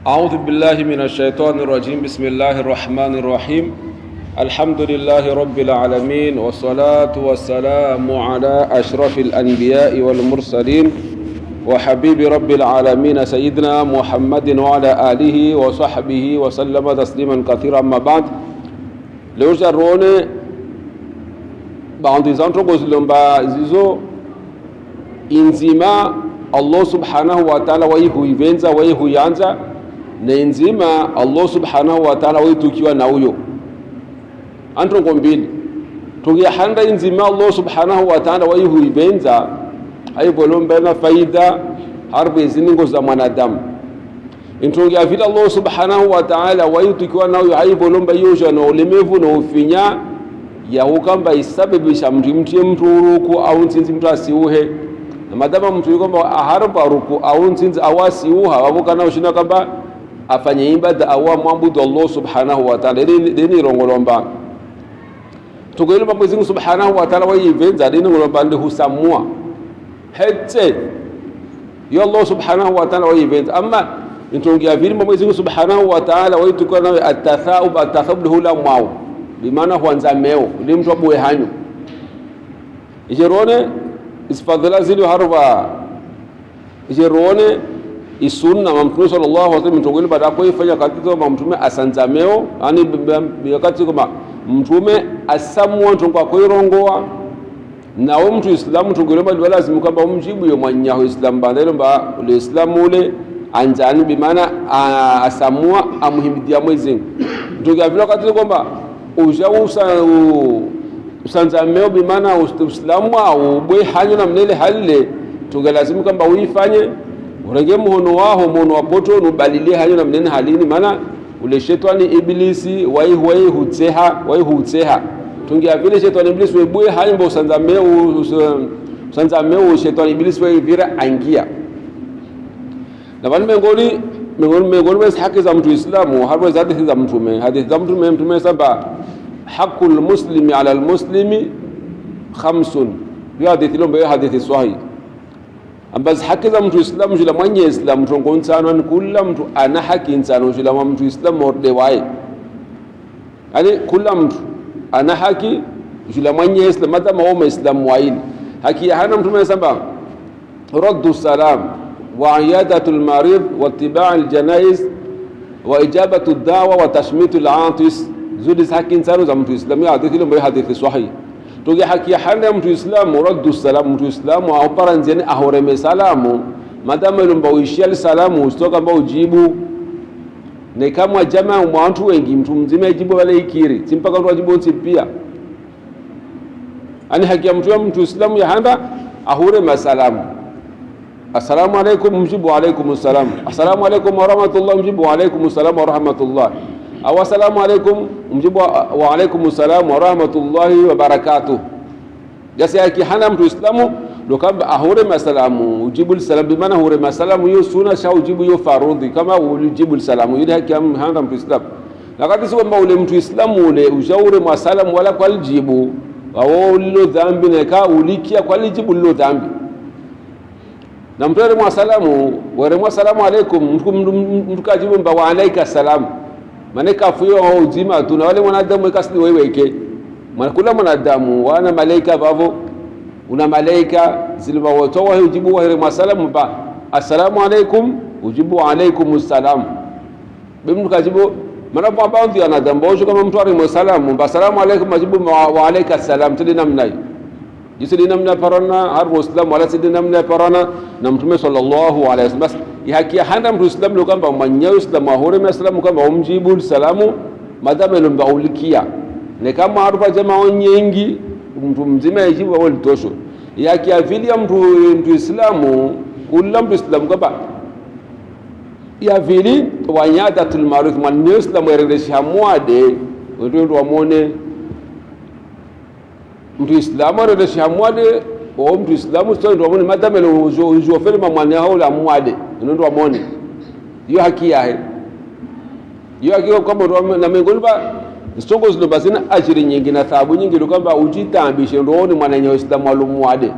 أعوذ بالله من الشيطان الرجيم. بسم الله الرحمن الرحيم. الحمد لله رب العالمين، والصلاة والسلام على أشرف الأنبياء والمرسلين وحبيب رب العالمين سيدنا محمد وعلى آله وصحبه وسلم تسليما كثيرا. أما بعد، leo jarone baadhi zanto gozilomba zizo inzima Allah subhanahu wa ta'ala waihuivenza waihuyanza na inzima Allah subhanahu wa ta'ala waitukiwa na huyo antongo mbili tugihanda inzima Allah subhanahu wa ta'ala waihuivenza aibolomba na faida harbi ziningo za mwanadamu intongia vile Allah subhanahu wa ta'ala waitukiwa na huyo aibolomba yoja na ulemevu na ufinya ya ukamba isababisha mtu uruku au nsinzi mtu asiuhe na madama mtu yukomba aharba ruku au nsinzi awasi uha wabuka na ushina kamba afanye ibada awa mwabudu Allah subhanahu wa ta'ala dini rongolomba tugoyelo Mwenyezi Mungu subhanahu wa ta'ala wayivenza dini ngolomba ndi husamua hetse yo Allah subhanahu wa ta'ala wayivenza amma intongia vile Mwenyezi Mungu subhanahu wa ta'ala waitukwa nawe atathaub hula mwao bimana huanza meo ndi mtu abuwe hanyu ijerone isfadhila zili harba ijerone isunna mtume sallallahu alaihi wasallam mtongole baada kwa ifanya katika mtume asanzameo ani wakati kama mtume asamwa ntongo kwa irongoa na mtu islamu tongole bali lazima kwamba umjibu yo mwanyaho islam bandelo ba ule islamu ule anjani bimana asamwa amuhimidia Mwenyezi ndio vile wakati kwamba usanzameo bimana uislamu au bwe hanyo na mnele halile tungelazimu kwamba uifanye urenge muhono waho muhono wapoto nubalilie hanyo na mnene halini maana ule shetani ibilisi waihutseha tungia vile shetani ibilisi webwe hanyo mbo usanzameo shetani ibilisi waivira angia na bani mengoni wezi haki za mtu islamu harwa za hadithi za mtume saba haqqul muslimi ala almuslimi khamsun yo hadithi lomba yo hadithi sahihi ambazo haki za mtu islamu jula mwenye islamu tongo nsano ni kula mtu ana haki nsano jula mtu islamu orde wae yani kula mtu ana haki jula mwenye islamu madama wama islamu waini haki ya hana mtu mesamba raddu salam wa iyadatul marid wa ittiba' aljanaiz wa ijabatu ad-da'wa wa tashmitu al-'atis zudi haki nsano za mtu islamu ya hadithi lomba yo hadithi sahihi toge haki ya handa mtu islamu raddu salam mtu islamu au paranzeni ahoreme salamu madama lumba uishia salamu usitoka ambao ujibu ne kama jamaa watu wengi mtu mzima jibu wale ikiri simpaka ndo wajibu pia ani haki ya mtu islamu ya handa ahore masalamu assalamu alaikum mjibu alaikum assalam assalamu alaikum wa rahmatullah mjibu wa alaikum assalam wa rahmatullah au assalamu alaikum mjibu wa alaikum assalam wa rahmatullahi wa barakatuh jasi yake hana mtu islamu dokamba ahore masalamu ujibu salam bimana hore masalamu hiyo sunna sha ujibu hiyo farudhi kama ujibu salamu ile yake hana mtu islamu nakati sio kwamba ule mtu islamu ule ushauri masalamu wala kwa aljibu au lilo dhambi na ka ulikia kwa aljibu lilo dhambi na mtu wa salamu wa salamu alaikum mtu kajibu mba wa alaika salam maneka fuyo au uzima tuna wale wanadamu ikasini wewe kula mwanadamu wana malaika bavo una malaika zilwa watoa ujibu wa masalamu ba assalamu alaikum ujibu alaikum assalam bimu kajibu mana kwa baadhi ya wanadamu kama mtu wa salamu ba assalamu alaikum majibu wa alaika assalam tudina mnai jisidi namna parana harbu islam wala sidi namna parana na mtume sallallahu alaihi wasallam bas yaki handa mtu islam lo kamba mwanyo islam ahore masalamu kama umjibu salamu madama lomba ulikia ne kama harba jamaa nyingi mtu mzima yajibu wao litosho yaki avilia mtu islamu kula mtu islamu kamba ya vili wanyadatul maruf mwanyo islam yerejesha mwade ndio amone mtu islamu yerejesha mwade o mtu islamu sio ndio amone madama lo ujofeli mamwana hao la mwade ndio amone hiyo haki yake hiyo haki kama na mengoni ba Istongo zilo basina ajiri nyingi na thawabu nyingi lukamba ujitambishe ndooni mwananya wa islamu walumuade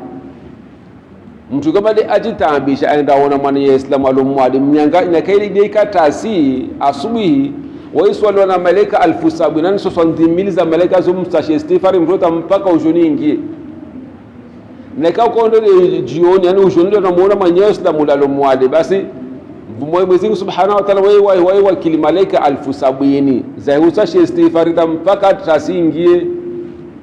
mtu kama de ajitambisha aenda ona mwana ya Islamu alomwadi mnyanga inakaili deika tasi asubuhi waiswali na malaika 1700 za malaika zumstashe istighfari mrota mpaka ujoni ingie neka kondo jioni yani ujoni ndo namuona mwana ya Islamu alomwadi basi Mwenyezi Mungu Subhanahu wa Ta'ala wewe wakili malaika 1700 za ustashe istighfari mpaka tasi ingie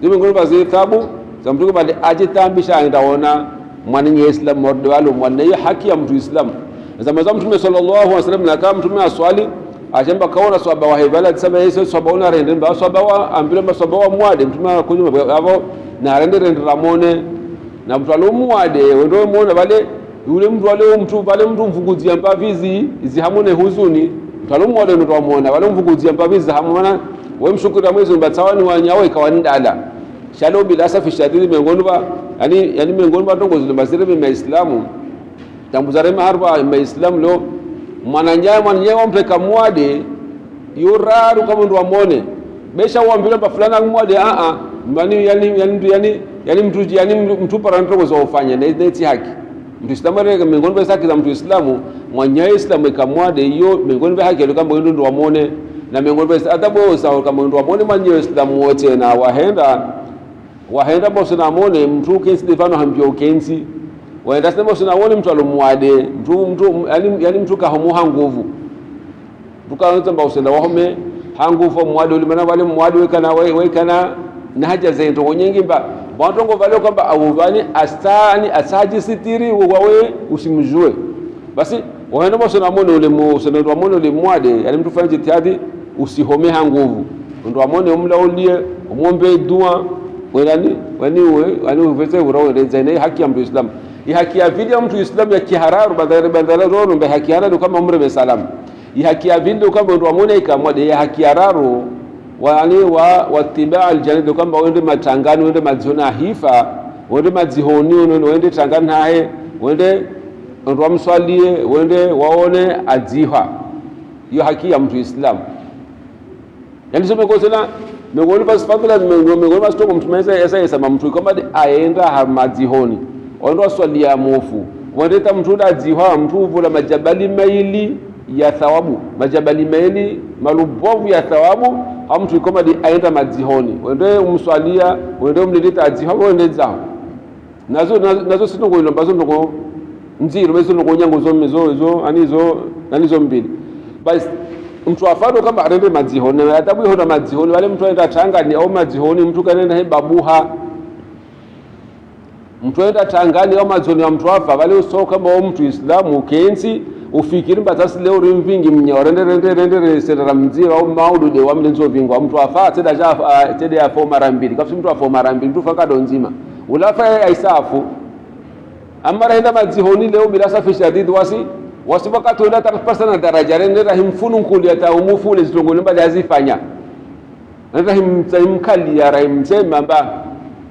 ndio ngoro bazi tabu za mtu kama de ajitambisha aenda ona mwana ya Islam mordo walo mwana hiyo haki ya mtu Islam zama za Mtume sallallahu alaihi wasallam na kama Mtume aswali ajamba kaona swaba wa hebala sema Yesu swaba una rende ba swaba wa ambile ba swaba wa mwade Mtume akunyuma hapo na rende ramone na mtu alomwade wendo muone wale yule mtu wale mtu wale mtu mvuguzia mbavizi zihamone huzuni mtu alomwade ndo muone wale mvuguzia mbavizi hamona wewe mshukuru Mwenyezi Mungu batawani wanyawe kawanidala shalo bila safi shadidi miongoni ba yani miongoni ba tongo zile basire ba Islamu tambuzare maharba ba Islam lo mwananyaya wampeka mwade yuraru kama ndo amone besha uambile ba fulana mwade yani mtu paranto zo ufanya na neti haki mtu Islamu rega miongoni ba haki za mtu Islamu mwanyaya Islamu ikamwade hiyo miongoni ba haki kama ndo amone na miongoni ba adabu sawa kama ndo amone mwanyaya Islamu wote na wahenda bosi na amone mtu kensi defano hambio kensi waenda sema bosi na amone mtu alomwade mtu yani mtu kahomuha nguvu tukaanza bosi na wahome hanguvu mwade ulimana wale mwade wekana na haja zento nyingi ba bantongo vale kwamba awuvani asaji sitiri wawe usimjue basi waenda bosi na amone ule ndo amone ule mwade yani mtu fanye jitihadi usihome hanguvu ndo amone umlaulie umombe dua wani uveze urawe renzene haki ya mtu Islam haki ya vile mtu Islam ya kihararu bandara roro mbe haki hararu kama umre be salam haki ya vile kama ndo amone ikamwade ya haki hararu wani wa tibaa aljanna kama wende matangani wende mazihona hifa wende mazihoni wende tangani hae wende ndo amswalie wende waone aziha hiyo haki ya mtu Islam yani sema kwa sana miongoni basi fadhila miongoni basi toko mtu meza mtu kama aenda hamadzihoni ondo swali ya mofu wandeta mtu dadziha mtu vula majabali maili ya thawabu majabali maili malubovu ya thawabu mtu kama aenda madzihoni wende umswalia wende umlilita adziha wende zao nazo sitongo ilombazo ndoko nziro bezo ndoko nyango anizo mbili basi mtu afado kama arende madzihoni na adabu yona madzihoni wale mtu aenda Tangani au madzihoni mtu kanenda he babuha mtu aenda Tangani au madzihoni wa mtu afa wale usoka kama mtu Islamu kensi ufikiri batasi leo rimvingi rende sera mzira au maudu de wa mlenzo vingwa mtu afa tede ya fo mara mbili kafsi mtu afo mara mbili mtu fakado nzima ulafa aisafu amara enda madzihoni leo bila safi shadid wasipaka tuenda tarpasa na daraja rende rahimfunu nkuli ya taumufu le zitongole mbali azifanya rahimkali ya rahimsema mba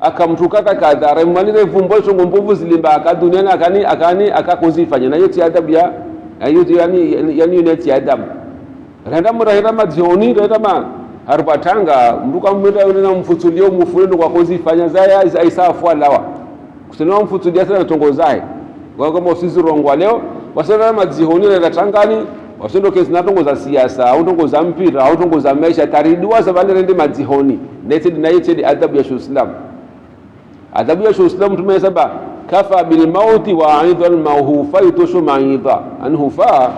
akamtukata kadha rahimwalile vumbo chongo mbovu zilimba akaduniana akani akakuzifanya na yote adabu ya yote yani uneti adabu renda madzioni renda harbatanga mruka mwenda unena mfutulio mufulendo kwa kuzifanya zaya aisafu alawa kusema mfutulia sana tongozae kwa kama usizirongwa leo wasana madzihoni na Tangani wasendo kesi natongoza siasa au tongoza mpira au tongoza maisha taridwa zabale rende madzihoni na yete adabu ya Islam adabu ya Islam tumesema kafa bil mauti wa aidhal mawhufa yutoshu maidha anhufa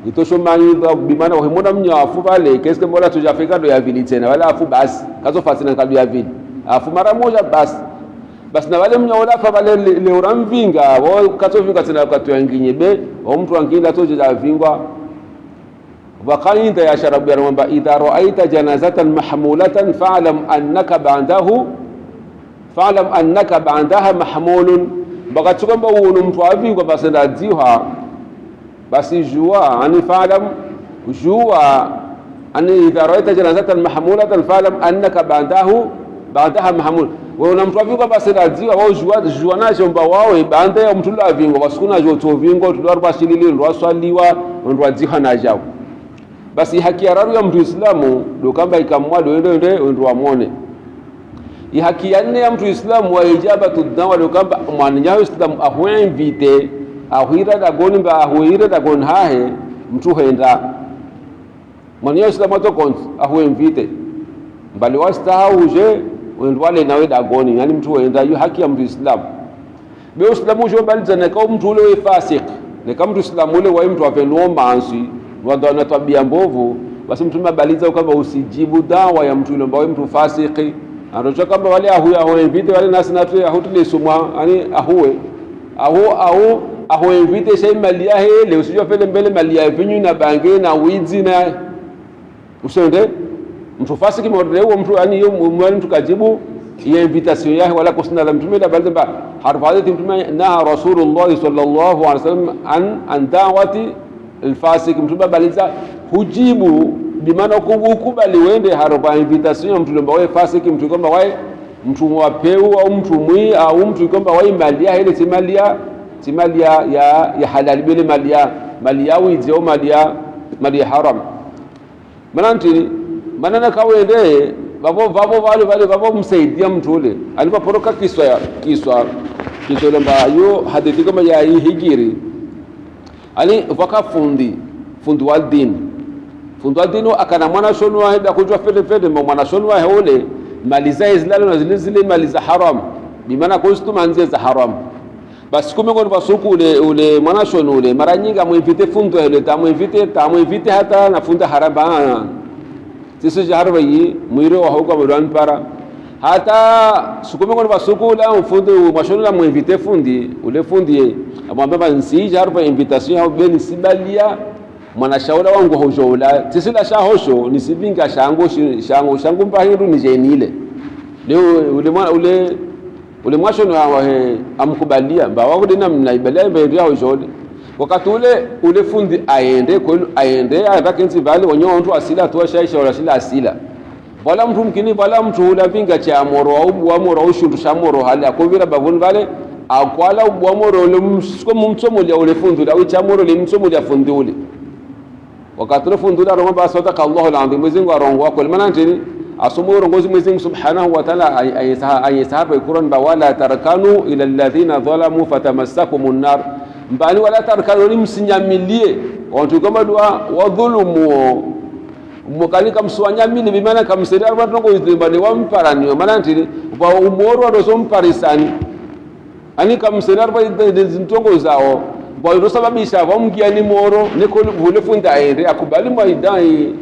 yutoshu maidha bimana wahimona mnyafu vale kesi kama tujafika ndo ya vili tena wala afu basi kazo fasina kabi ya vili afu mara moja basi na wale mnyaola fa wale leura mvinga wao katovinga tena wakati wengine be au mtu wengine atoje za vingwa waqainda ya sharabu ya kwamba idha ra'aita janazatan mahmulatan fa'lam annaka ba'daha mahmulun bakati kwamba uno mtu avingwa basi ndadziha basi jua ani fa'lam jua ani idha ra'aita janazatan mahmulatan fa'lam annaka ba'daha mahmul wona mtu avingwa basi ndadziwa wao jua nacho mba wao bande ya mtu la vingwa basikuna jo to vingwa tudwar bashilili ndo aswaliwa ndo adziha na jao basi haki ya raru ya mtu Islamu ndo kamba ikamwa ndo amone haki ya nne ya mtu Islamu wa ijabatu da'wa kwamba mwananyaho Islamu ahuinvite ahuira dagoni mba ahuira dagoni hahe mtu henda mwananyaho Islamu atokonzi ahuinvite mbali wastahauje wale nawe dagoni yani mtu henda hiyo haki ya mtu Islamu be Islamu jo bali zana kwa mtu ule fasik ne kama mtu Islamu ule wa mtu apenua mansi wanda na tabia mbovu basi mtu mabaliza kwamba usijibu dawa ya mtu ule ambao mtu fasiki anacho kama wale ahuinvite wale nasi na tu ahutile sumwa yani ahuinvite shay mali ya hele usijua pele mbele mali ya vinyu na bange na wizi na usende mtu fasiki mwadre huo mtu yani hiyo mtu kajibu hiyo invitation yake wala kusina la mtume la bali ba harfadati mtume na rasulullah sallallahu alaihi wasallam an da'wati alfasik mtume baliza hujibu bimaana kubali wende haroba invitation mtu lomba wewe fasiki mtu kwamba wewe mtu mwapeu au mtu mwi au mtu kwamba wewe mali ya ile timali ya halal bile mali ya wizi au mali ya haram manana kawende babo msaidia mtu ule alipoporoka kiswa lomba yo hadithi kama ya hijiri ali wakafundi wa dini fundo dino akana mwana shonu wa heda kujua fede mwana shonu wa ule mali za izlalo na zile mali za haram bimaana kustu manze za haram basi kumengoni basuku ule mwana shonu ule mara nyingi amuinvite fundo ile tamuinvite hata na funda haraba sisi jarba yi mwiro wa huko mwan para hata sukumengoni basuku la fundo mashonu la muinvite fundi ule fundi amwambia nsi jarba invitation au beni sibalia mwanashauri wangu hojola tisila shahosho nisibinga shangu mpahiru nijenile leo ule mwasho ni amkubalia mba wako dina mnaibalia mba ndio hojole wakati ule fundi aende atakenzi vale wanyo mtu asila tu shaisha wala shila asila wala mtu mkini wala mtu ula vinga cha moro au bwamoro au shundu shamoro hali akovira bavuni vale akwala bwamoro ule msomo ya ule fundi au cha moro le msomo ya fundi ule wakati fundula roma ba sadaka Allahu al-azim mwezingu arongo wako maana nini asumu rongozi mwezingu subhanahu wa ta'ala ayesahaba Qur'an ba wala tarkanu ila alladhina zalamu fatamassakumun nar mbali wala tarkanu msinyamilie watu kama dua wadhulumu mukali kamswanyamini bimana kamsira batongo izibani wamparani maana nini ba umoro ndo somparisani ani kamsira batongo zao boyo sababisha wamgiani moro neko vule funda aende akubali maidai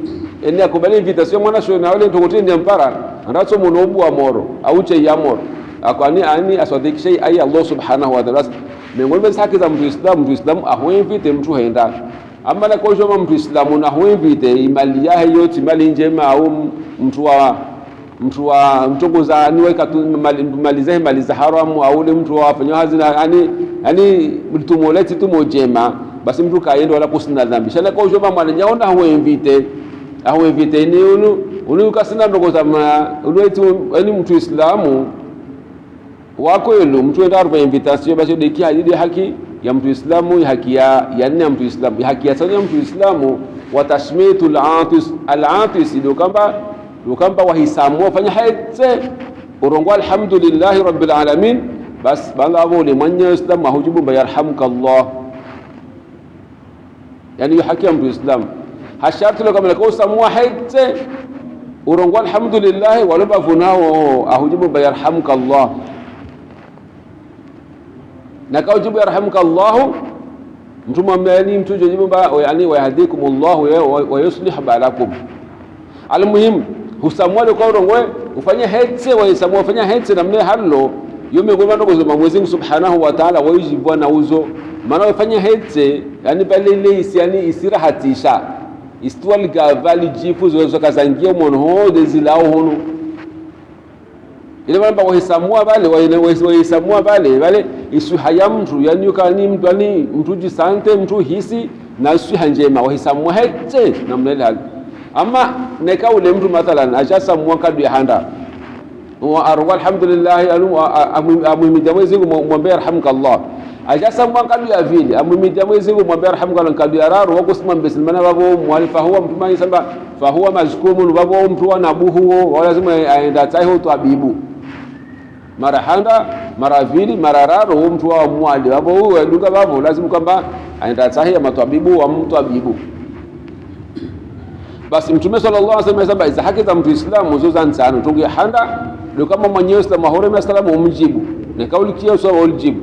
ene akubali invitation mwana shona na wale ntokoteni mpara ndacho munobu wa moro auche ya moro akwani ani aswadikisha ai Allah subhanahu wa ta'ala mengombe haki za mtu Islamu ahuinvite mtu henda ama na kwa mtu Islamu na ahuinvite imali yake yote mali njema au mtu wa mtongoza niweka mali za haramu au ule mtu afanya hazina yani mtumoleti tumojema basi mtu kaenda wala kusina dhambi shana kwa ujoma mwana nyaona ahuinvite ni unu kasina ndogoza uletu yani mtu Islamu wako yulu mtu enda arba invitation basi deki haki ya mtu Islamu haki ya nne ya mtu Islamu haki ya tano ya mtu Islamu wa tashmitul al-atis ndio kamba wahisamu fanya haite urongwa alhamdulillah rabbil alamin bas bala abo le manya Islam mahujibu bayarhamuka Allah yani yuhaki mtu Islam hashartu lo kama ko samu haite urongwa alhamdulillah wala bavunao ahujibu bayarhamuka Allah na kaujibu yarhamuka Allah mtu mwamani mtu jibu ba yani wayahdikumullah wa yuslih balakum almuhim husamwale kwa urongwe ufanye hetse waisamwa ufanye hetse namne hallo yome ngoma ndo kuzoma Mwenyezi Subhanahu wa Ta'ala wayujibwa na uzo maana ufanye hetse yani balele yani isirahatisha istwal gavali jifu zozo kazangia umuntu ho dezilao hono ile bamba wahisamwa bale wahisamwa bale isu haya mtu yani ukani mtu ani mtu jisante mtu hisi na isu hanjema wahisamwa hetse namne hali ama neka ule mtu mathalan ajasa mwaka du handa wa arwa alhamdulillah amuhimidia Mwenyezi Mungu mwambie arhamuka Allah ajasa mwaka du ya vile amuhimidia Mwenyezi Mungu mwambie arhamuka Allah kadu yararu wako simama bisimana babo mwalifa huwa mtu mani samba fa huwa mazkumun babo mtu anabuhu wala lazima aenda taiho tu abibu mara handa mara vili mara raro mtu wa mwali hapo huyo duka babo lazima kwamba aenda sahihi matwabibu wa mtwabibu. Basi Mtume sallallahu alaihi wasallam hizo haki za mtu Islamu zoza nsano tungia handa ndio kama mwenyewe Islamu hore salamu umjibu na kauli kia sawa ulijibu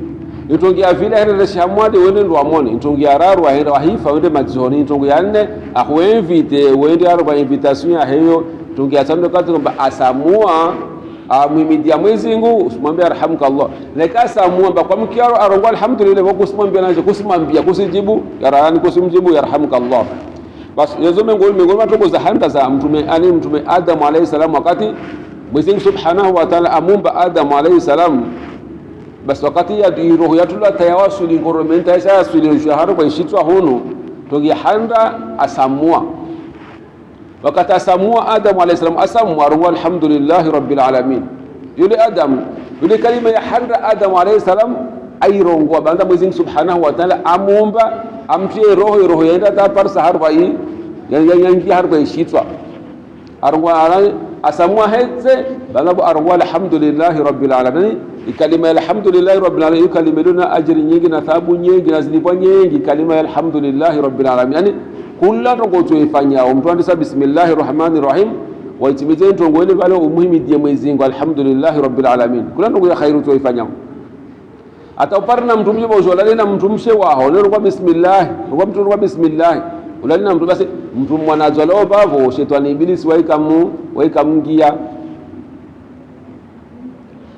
nitongia vile henda shamwade wende ndo amone nitongia raru ahenda wahifa wende mazoni nitongia nne ahuenvite wende arba invitation ya heyo tungia tano kati kwamba asamua mwimidia mwezingu usimwambia arhamukallah leka samua kwa mkiaro arongo alhamdulillah wako usimwambia naje kusimwambia kusijibu yarani kusimjibu yarhamukallah. Bas yezo mengol matoko za handa za mtume Adam alayhi salam wakati Mwenyezi Subhanahu wa Ta'ala amumba Adam alayhi salam. Bas wakati ya roho yatula tayawasuli ngoromenta ya suli shahara kwa shitwa hono togi handa asamua wakati asamua Adam alayhi salam asamua wa alhamdulillahi rabbil alamin. Yule Adam yule kalima ya handa Adam alayhi salam airongwa banda Mwenyezi Subhanahu wa Ta'ala amumba amtie roho yenda ta parsa harba yi yangi harba shitwa arwa asamua hetse banda arwa alhamdulillahi rabbil alamin. Kalima alhamdulillahi rabbil alamin kalima luna ajri nyingi na thawabu nyingi na zilipo nyingi kalima alhamdulillahi rabbil alamin yani kula tongo tuifanya mtu andisa bismillahir rahmanir rahim waitimize tongo ile bale umuhimu die Mwenyezi Mungu alhamdulillahi rabbil alamin kula tongo ya khairu tuifanya atauparna mtu mmoja uzolale na mtu mshe wao leo kwa bismillah kwa mtu kwa bismillah ulali na mtu basi mtu mwanazo leo bavo shetani ibilisi waikamngia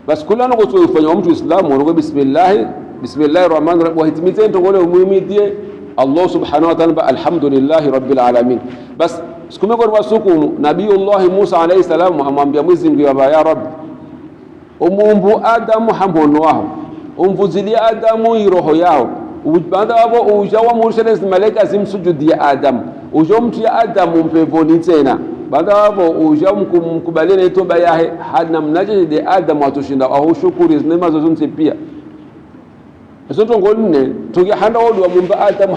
bas kula tongo tuifanya mtu Islamu kwa bismillahir rahmanir rahim waitimize tongo ile umuhimu die Allah subhanahu wa ta'ala alhamdulillahi rabbil alamin. Bas siku kwa wasuku Nabiiullah Musa alayhi salam amwambia Mwenyezi Mungu ya Rabb umumbu Adamu hambono wao umvuzilia Adamu roho yao baada hapo ujawa mursales malaika zimsujudia Adam ujomtia Adamu mpevoni tena baada hapo ujamkubalia toba yake hana mnaje de Adam atushinda au shukuri neema zozote pia Soto ngolne tugia handa wodu wa mumba Adam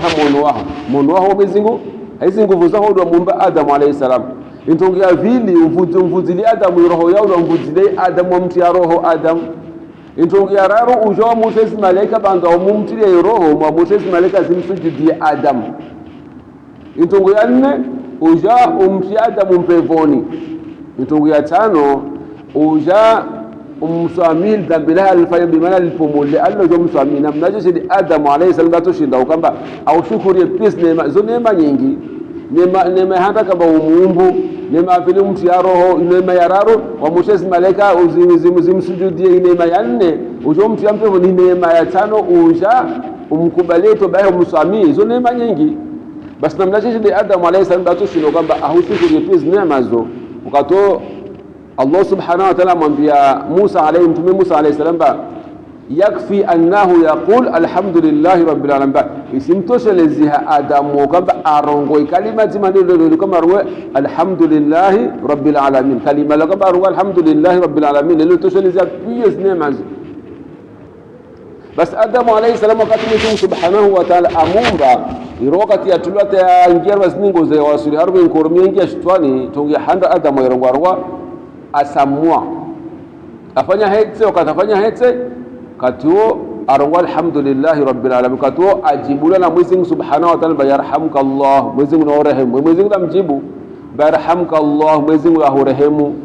mono wao Mwezingu hizi nguvu za wodu wa mumba Adam alayhi salam intongia vili umvuzili Adam roho yao na umvuzili Adam wamtia roho Adam intongia raro ujo Moses malaika banda umumtile roho mwa Moses malaika zimsujudie Adam intongia nne uja umtia Adam mpevoni intongia tano uja umsamil dambila alfaya bimana alipomole allo jo msamil na mnaje sidi Adam alayhi salam batoshinda ukamba au shukuri peace neema zo neema nyingi neema hata kama umuumbu neema vile mtu ya roho neema ya raro wa Moses malaika uzimsujudie neema ya nne ujo mtu ya mpevo ni neema ya tano uja umkubalie to bae umsamil zo neema nyingi basi na mnaje sidi Adam alayhi salam batoshinda ukamba au shukuri peace neema zo ukato Allah subhanahu wa ta'ala mwambia Musa alayhi salam yakfi annahu yaqul alhamdulillahi rabbil alamin isimtoshelezea Adamu kwamba arongo kalima zimanilo kama ruwa alhamdulillahi rabbil alamin kalima la kama ruwa alhamdulillahi rabbil alamin lilo toshelezea pia neema bas Adamu alayhi salam wakati Mungu subhanahu wa ta'ala amumba irokati atulata ya ingia wasningo za wasuli harbi nkoromia ingia shtwani tongia handa Adamu yarongwa asamua afanya hetse wakatafanya hetse katuo arongwa alhamdulillahi rabbil alamin katuo ajibula na Mwenyezi Subhanahu wa Ta'ala yarhamukallah Mwenyezi Mungu na rehemu Mwenyezi Mungu amjibu yarhamukallah Mwenyezi Mungu ahurehemu.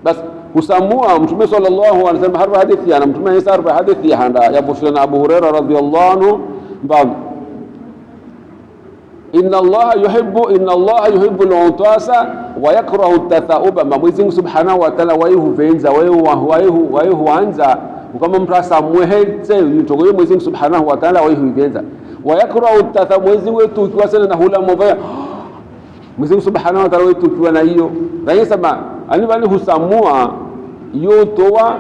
Bas kusamua Mtume sallallahu alaihi wasallam harba hadithi ana Mtume Isa harba hadithi handa ya Bushra Abu Hurairah radhiyallahu anhu bam inna Allah yuhibbu al-utasa wa yakrahu at-tathauba. Mwenyezi Mungu Subhanahu wa Ta'ala waihuvenza waihuanza kama mtu asamweheze yutogoye Mwenyezi Mungu Subhanahu wa Ta'ala waihuvenza wa yakrahu at-tathauba. Mwenyezi Mungu tukiwa sana na hula mobaya Mwenyezi Mungu Subhanahu wa Ta'ala tukiwa na hiyo raia sema ani husamua yotoa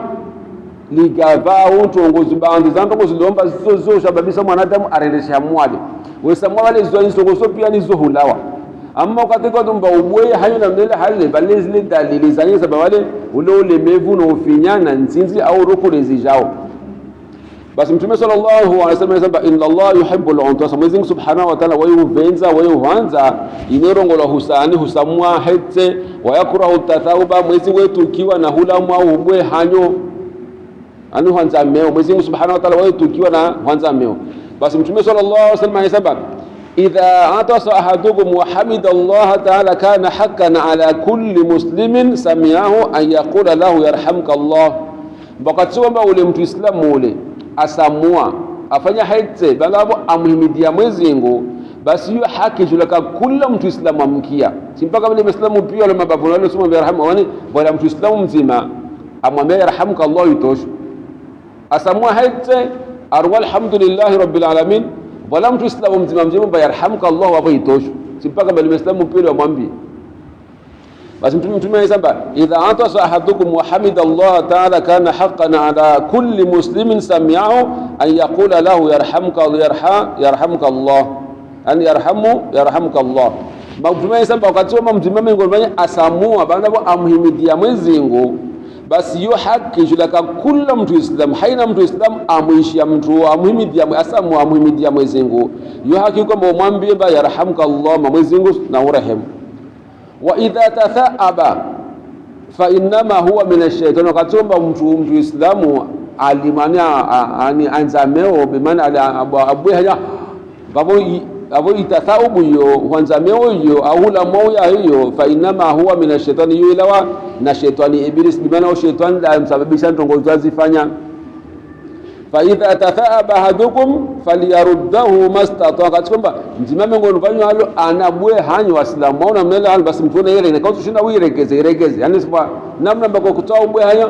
ligava utongozi bandi zanto zilomba zozo shababisa mwanadamu arendesha mwade wesamwa wale zozo pia ni zohulawa amma katika tumba ubwe hayo na mbele hali bale zile dalili zanye sababu wale ule mevu na ufinyana nsinzi au rokolezi jao basi Mtume sallallahu alaihi wasallam anasema inna Allah yuhibbul unta, Mwenyezi Mungu subhanahu wa ta'ala wayuvenza wayuhanza inerongola husani husamwa hetse wayakrahu tathauba, Mwenyezi Mungu tukiwa na hulamwa ubwe hanyo ani hanza meo, Mwenyezi Mungu subhanahu wa ta'ala wayutukiwa na hanza meo. Basi Mtume sallallahu alaihi wasallam anasema idha atasa ahadukum wa hamida Allah ta'ala kana haqqan ala kulli muslimin sami'ahu an yaqula lahu yarhamka Allah. Wakati kwamba ule mtu Islamu ule asamua afanya haitse balabo amuhimidia Mwenyezi Mungu, basi hiyo haki julaka kila mtu Islamu amkia, si mpaka vile Muislamu pia wale mabavu wale sema yarhamu wani wala mtu Islamu mzima amwambia yarhamka Allah yutosha, asamua haitse arwa alhamdulillah rabbil alamin, wala mtu Islamu mzima yarhamka Allah wa yutosha, si mpaka vile Muislamu pia wamwambie. Basi Mtume anasema idha atasa ahadukum wa hamida Allah ta'ala kana haqqan ala kulli muslimin sami'ahu an yaqula lahu yarhamka Allah an yarhamka Allah. Mtume anasema wakati wa mjimame ngomanya asamua banda amhimidia Mwenyezi Mungu, basi hiyo haki julaka kila mtu Islam, haina mtu Islam amuishia mtu amhimidia asamua amhimidia Mwenyezi Mungu, hiyo haki kwamba umwambie ba yarhamka Allah Mwenyezi Mungu na urehemu. Wa idha tathaaba fa innama huwa min ash-shaytan, wakati mtu Islamu alimania ani anzameo bimana abwe haya abo itathaubu yo wanzameo yo au la moya hiyo, fa innama huwa min ash-shaytan, yuilawa na shetani iblis, bimana shetani la msababisha ntongozo zifanya. Fa idha tathaaba ahadukum falyaruddahu mastata, wakati kwamba mzimame ngono vanyo halo anabwe hanyo waislamu ona mnela halo, basi mtuone ile na kautu shinda uiregeze yani sipa namna mbako kutoa ubwe haya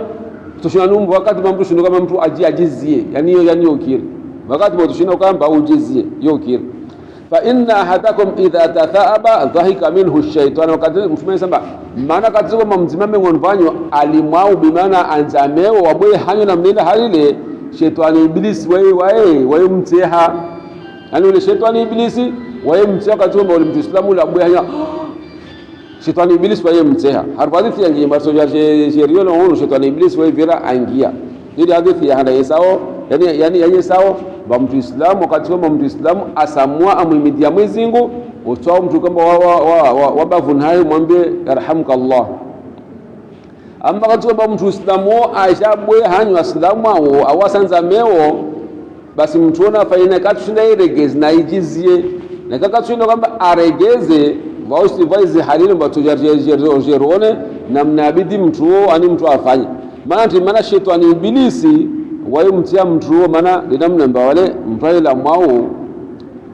tushina numbu, wakati mambo shindo kama mtu ajizie yani hiyo ukiri, wakati mtu shinda kamba ujizie hiyo ukiri. Fa inna ahadakum idha tathaaba dhahika minhu ash-shaytan, wakati mtume sema maana kati kwamba mzimame ngono vanyo alimwau bimana anzameo wabwe hanyo na mnela halile shetani ibilisi wae mteha, yani ule shetani ibilisi wae mteha katika ule mtu Islamu la bwana shetani ibilisi wae mteha. Hadithi yangi marso ya sherio na huyo shetani ibilisi wae vira angia, ile hadithi ya hana yesao yani sao ba mtu Islamu wakati kama mtu Islamu asamua amhimidia Mwenyezi Mungu, utoa mtu kama wabavu hayo mwambie yarhamka Allah. Amba katuwa mtu Islamu aishabwe hanyu Islamu awasanza meo, basi mtuona faina katushinda iregeze na ijizie na kakatushinda kwamba aregeze wausi vaizi halilo batujarjerone na mnabidi mtu ani mtu afanye, maana shetani ibilisi wae mtia mtu maana linamna mba wale mfaila mwao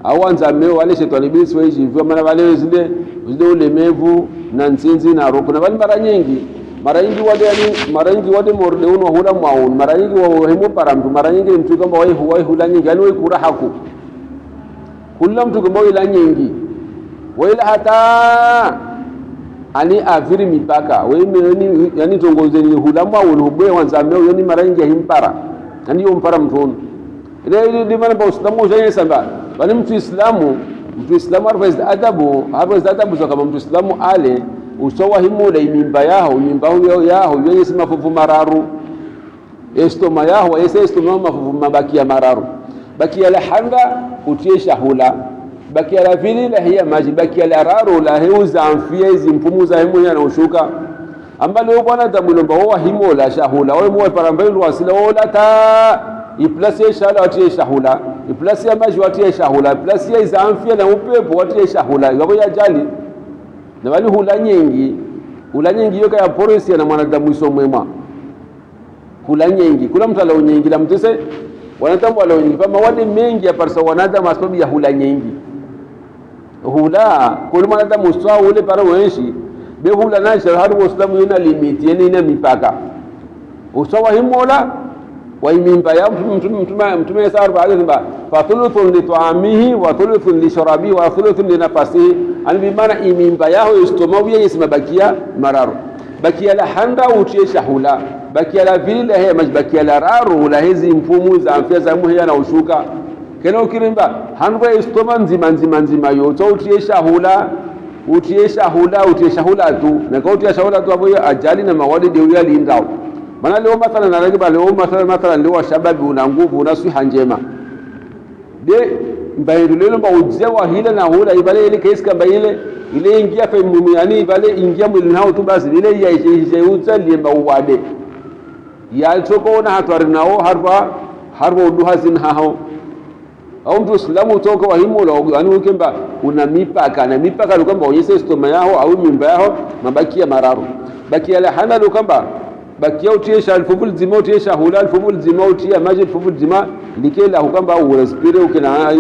awanza meo wale shetani ibilisi wae hivyo, maana wale zile ulemevu na nsinzi na roho na wale mara nyingi wade morde uno hula maun, mara nyingi wahimu paramtu, mara nyingi mtu kamba wae hula nyingi yani wae kurahaku kula mtu kamba wae nyingi wae hata ani afiri mipaka wae yani tongoze ni hula maun hubwe wanzameo yani mara nyingi himpara yani yo mpara mtu ile dimana ba Uislamu ujanye samba bali mtu Islamu harfa adabu za kama mtu Islamu ale usowa himula imimba yaho yenye sima fufu mararu estoma yaho yese estoma mafufu mabakia mararu bakia la handa utie shahula bakia la vili la hiya maji bakia la raru la heuza amfia hizi mpumu za himu yana ushuka ambalo bwana tamulomba huwa himula shahula wewe mwe parambelu wasila wala ta iplasi shala watie shahula iplasi ya maji watie shahula iplasi ya hizi amfia na upepo watie shahula yako ya jali na wali hula nyingi yoka ya polisi na mwanadamu iso mwema hula nyingi kula mtu ala nyingi la mtese wanadamu ala nyingi kama wale mengi ya parsa wanadamu sababu ya hula nyingi hula kula mwanadamu sawa ule para wenshi be hula na shahadu Uislamu ina limit yani ina mipaka usawa himola wa imimba ya mtume sar baadhi ba fathuluthun li ta'amihi wa thuluthun li sharabihi wa thuluthun li nafasihi, ani bimana imimba yao istomawia yesimabakia mararu bakia la handa utie shahula bakia la vile he majbakia la raru la hizi mfumu za afya za muhiya na ushuka kena ukirimba hanwa istoma nzima yote utie shahula tu na kwa utie shahula tu abo ajali na mawadi deuya lindao maana leo mathalan naragiba leo mathalan leo shababu una nguvu una siha njema de mbayidu lelo mba ujewa hila na hula ibale ile kesi kamba ile ingia fa yani ibale ingia mwili nao tu basi ile ya uza limba uwade ya choko na hatwari nao harba uduha zinhao au mtu Islamu toka wahimu la yani ukemba una mipaka na mipaka ni kwamba onyeshe stoma yao au mimba yao mabaki ya mararu baki ya hana ni kwamba baki yao tiesha alfubul zima tiesha hula alfubul zima tia maji alfubul zima likela kwamba urespire ukina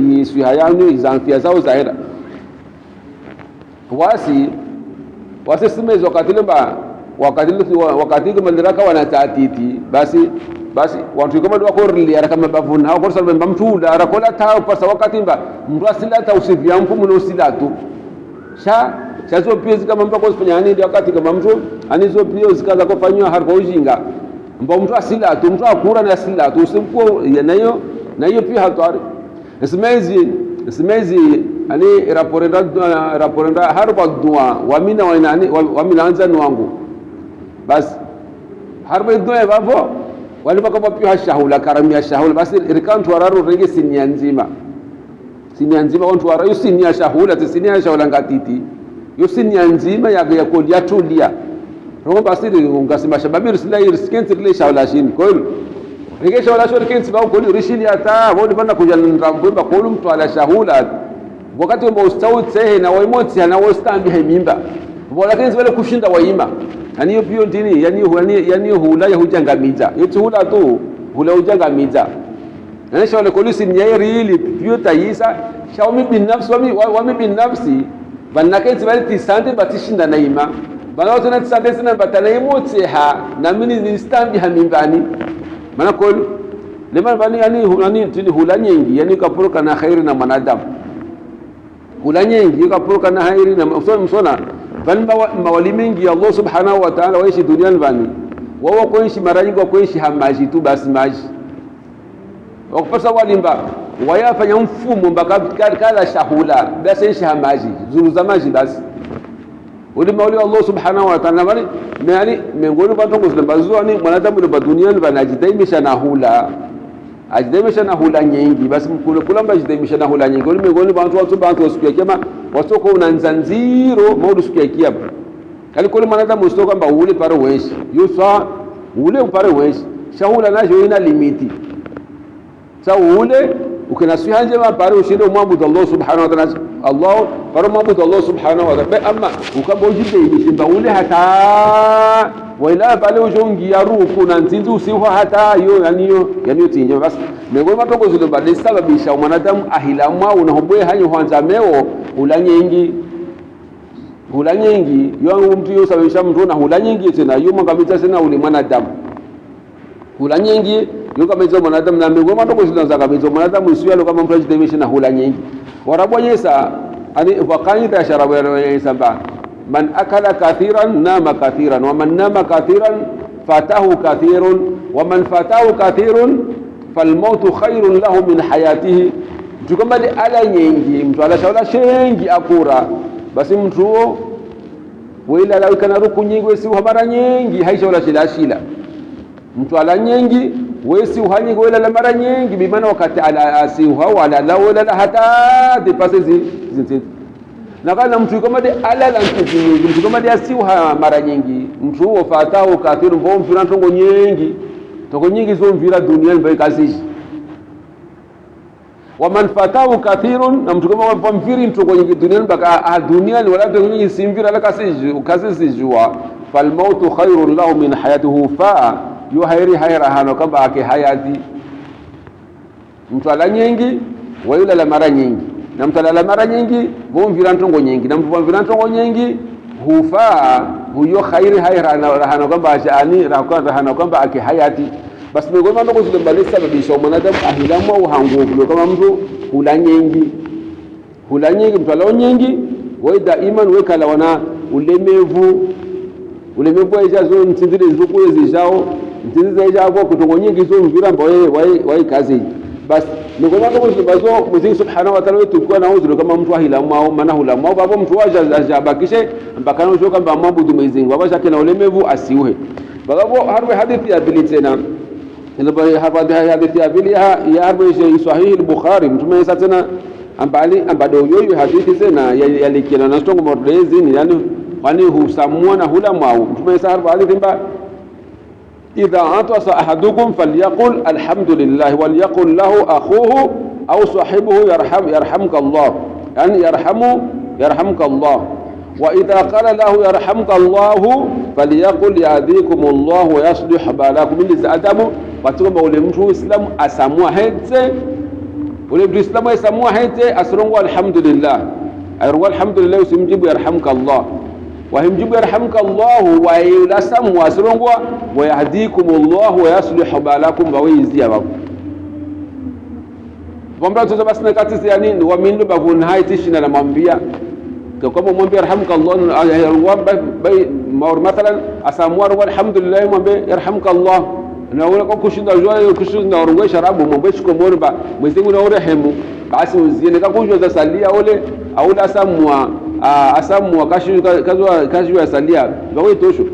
yiswi hayani izanfia zao zaira wasi simezo wakati kama ndiraka wanatatiti basi watu kama wako rilia kama bavuna au kwa sababu mtu dara kola tao pasa wakati mba mtu asila ta usivya mfumo na usila tu shazo pia kama mpaka usifanya nini wakati kama mtu anizo pia zikaza kufanywa harfa ujinga mtu asila tu mtu akura na asila tu usimko na hiyo pia hatari simezi ani raporenda harfa dua wamina anza wangu basi harfa dua babo walipa kama pia shahula karamia shahula basi irikantu wararu rege sinia nzima watu wararu sinia shahula sinia shahula ngatiti yo sinia nzima ya kulia tulia roho basi ungasema shababi risilai riskenti ile shahula shini kwa hiyo rege shahula shini kensi bao kuli rishili hata wodi bana kuja ndambwemba kwa mtu ala shahula wakati ambao ustawi tsehe na waimoti na wastambi haimimba lakini zile kushinda waima yani hiyo pio ndini yani hula ya hujangamiza yetu hula tu hula hujangamiza yani shawale kolisi nyairi ili pio taisa shawmi bin nafsi banake zibali tisante batishinda naima bana watu na tisante sina batanaimo tseha na mini ni stambi hamimbani maana kwa lema bani yani tini hula nyingi yani kapuruka na khairi na mwanadamu hula nyingi kapuruka na khairi na msona bali mawali mengi Allah subhanahu wa ta'ala waishi duniani bani wao kuishi mara nyingi kuishi hamaji tu basi maji wakupasa walimba wayafanya mfumo mpaka kala shahula basi ishi hamaji zuru za maji basi uli mauli Allah subhanahu wa ta'ala bali yani miongoni mwa tongo zile bazoni mwanadamu ni duniani bana ajidaimisha na hula nyingi basi kula mba ajidaimisha na hula nyingi uli miongoni mwa watu siku ya kiyama wasoko unanzanziro maudu siku ya kiyama kali kule mwanadamu usitoka kwamba ule pare wenshi yusa ule pare wenshi shahula najo ina limiti ule ukinasiha njema pare ushinde umwabudu Allah subhanahu wa ta'ala Allah pare umwabudu Allah subhanahu wa ta'ala amma ukabojide imishimba ule hata wala pale ujongi ya ruku na nzinzi usiwa hata yani tinje basi mengo matoko zile bali sababisha mwanadamu ahilamwa unahoboe hanyo kwanza meo hula nyingi yangu mtu yosababisha mtu na hula nyingi tena yuma kabisa tena ule mwanadamu hula nyingi yo kabisa mwanadamu na mengo matoko zile za kabisa mwanadamu usiwa kama mtu ajitemisha na hula nyingi warabonyesa ani wakani ta sharabu ya samba man akala kathiran nama kathiran wa man nama kathiran fatahu kathirun wa man fatahu kathirun falmautu khairun lahu min hayatihi mtu kama ala nyingi mtu ala shawala shengi akura basi mtu huo wila la kana ruku nyingi wesi mara nyingi haisha wala shila mtu ala nyingi wesi uhanyi wila la mara nyingi bimana wakati ala asiha wala la wala la hata dipase zinzi na kana mtu kama ala la mtu kama asiha mara nyingi mtu huo fatao kathiru mbo mfira tongo nyingi zo mvira duniani bai kazishi wa man fatahu kathirun na mtu kama mfiri tongo nyingi duniani baka duniani wala tongo nyingi simvira la kasisi jua fal mautu khairun lahu min hayatihi fa yuhairi hayra hano kama ake hayati mtu ala nyingi wa yule la mara nyingi na mtu ala mara nyingi bo mvira tongo nyingi na mtu mvira tongo nyingi hufa huyo khairi hayra hano kama ashani rahana kama ake hayati basi megoma ndo kuzile balisa babisha mwanadamu ahilamwa uhanguvu kama mtu hula nyingi mtu alao nyingi wa daima weka la wana ulemevu ejazo ntindire nzuku ezijao ntindire ejazo kutongo nyingi zo mvira mboye wai kazi basi megoma ndo kuzile bazo Mwenyezi Subhanahu wa Ta'ala wetu kwa na uzuri kama mtu ahilamwa maana hulamwa babo mtu ajabakishe mpaka nao kamba mabudu Mwenyezi Mungu abasha kina ulemevu asiuhe bagabo harbe hadithi ya pili tena ile hadithi ya pili ya harbe sahihi al-Bukhari mtume sasa tena ambado yoyo hadithi tena yalikina na stongo mordezi ni yani wani husamua na hula mwao mtume sasa harbe hadithi mba idha atasa ahadukum falyaqul alhamdulillah walyaqul lahu akhuhu au sahibuhu yarhamka Allah yani yarhamuka Allah وإذا قال له يرحمك الله فليقل يهديكم الله ويصلح بالكم من ادم واتوما ule mtu Uislamu asamua hete ule mtu Uislamu asamua hete asrongo alhamdulillah ayrongo alhamdulillah usimjibu yarhamka Allah wa himjibu yarhamka Allah wa yulasamu asrongo wa yahdikum Allah wa yaslih balakum wa yizia babo bomba tuzo basi na kati ya nini wa mindu bavun haiti shina na mwambia kama mwambie yarhamka Allah مثلا asamwar walhamdulillah mwambie yarhamka Allah na wala kwa kushinda joyo kushinda orwe sharabu mwambie shiko morba mwezi na urehemu basi uziene kakujwa za salia ole au asamwa kashwa ya salia bawe tosho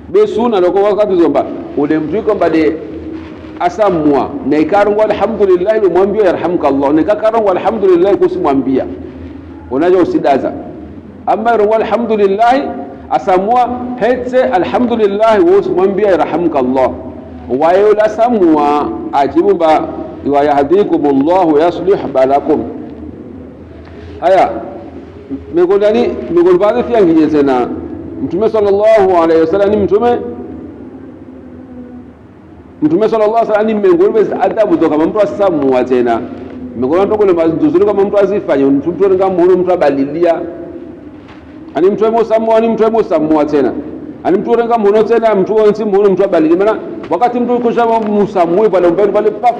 be suna loko wakati zomba ule mtiko bade asamwa na ikarungu alhamdulillah mwambie yarhamka Allah na ikarungu alhamdulillah kusimwambia unaja usidaza amma rungu alhamdulillah asamua hetse alhamdulillah usimwambia yarhamka Allah wa yula samua ajibu ba wa yahdikumullahu yaslih balakum haya megolani megolbaadhi fiangiye tena mtume sallallahu alayhi wasallam ni mtume sallallahu alayhi wasallam ni megolbe adabu toka mtu asamua tena megolana tokole mazuzuri kama mtu azifanye mtu ngam huno mtu abalilia ani mtu mosamua ni mtu mosamua tena ani mtu ngam huno tena mtu onsi huno mtu abalilia maana wakati mtu kushama musamue pale mbele pale pap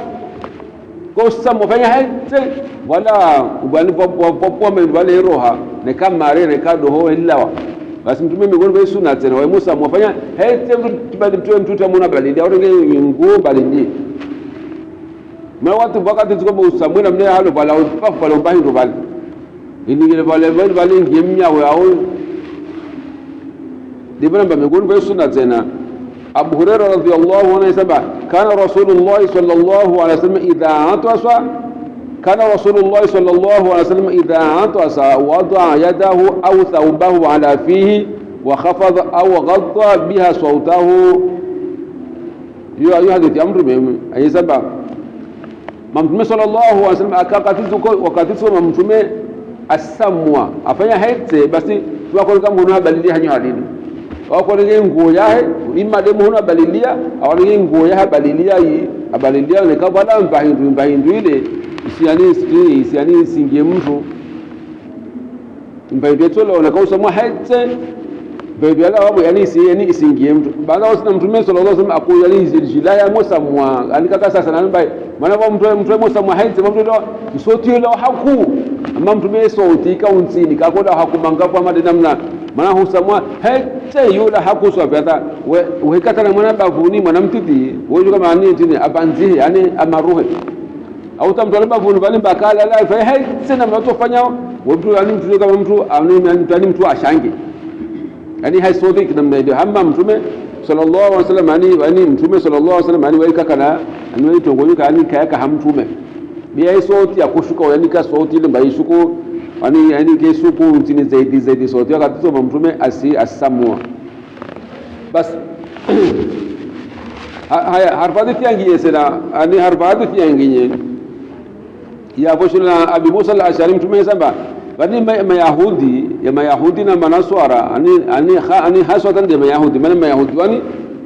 ko samu fanya hete wala ubani popo mbele roha ne kama ne kado ho ilawa basi mtume megolbe sunna tena wa Musa mwafanya hete mtu tamuna balilia au ngine nguo balilia mwa watu wakati tuko usamwe na mne halo bala pafu bala mbahi ndo bali iningile bale ngemnya we au dibana megolbe sunna tena Abu Hurairah radhiyallahu anhu yasema kana Rasulullah sallallahu alaihi wasallam idha atasa kana Rasulullah sallallahu alaihi wasallam idha atasa wada'a yadahu aw thawbahu ala fihi wa khafadha aw ghadda biha sawtahu yu hadithi amru mimi ayisaba Mtume sallallahu alaihi wasallam akakatizuko wakati mtume asamwa afanya hete basi tuwako kama una balilia hanyo hadini wako ile nguo yahe imma demo huna balilia au ile nguo yahe balilia yi abalilia ne kabala mbahindu ile isiani singie mtu mbahindu yetu leo na kausa mwahete bebe ala wabo yani isingie mtu baada ya mtume sallallahu alaihi wasallam akuyali ziljilaya mosamwa alikaka sasa na mbai maana mtu mosamwa hete mtu leo msoti leo haku amma mtume sauti kauntini kakoda hakumanga kwa madinamna maana husamwa hete yula hakuswa vyata wekata na mwana bavuni mwana mtiti wewe kama nini tini abanzi yani amaruhe au tamtoa bavuni bali bakala la fa hete na mtu fanya mtu yani mtu kama mtu ashange yani haisodi kinamna ndio amma mtume sallallahu alaihi wasallam yani mtume sallallahu alaihi wasallam yani weka kana ani tongoyuka yani kayaka hamtume bia sauti ya kushuka yani ka sauti ile mbaishuko yani ke suku ntini zaidi sauti wakati soma mtume asamua bas haya harfadhi yangi sana ani harfadhi yangi ya boshuna Abi Musa al-Ash'ari mtume samba bani mayahudi na manaswara ani haswatan de mayahudi maana mayahudi wani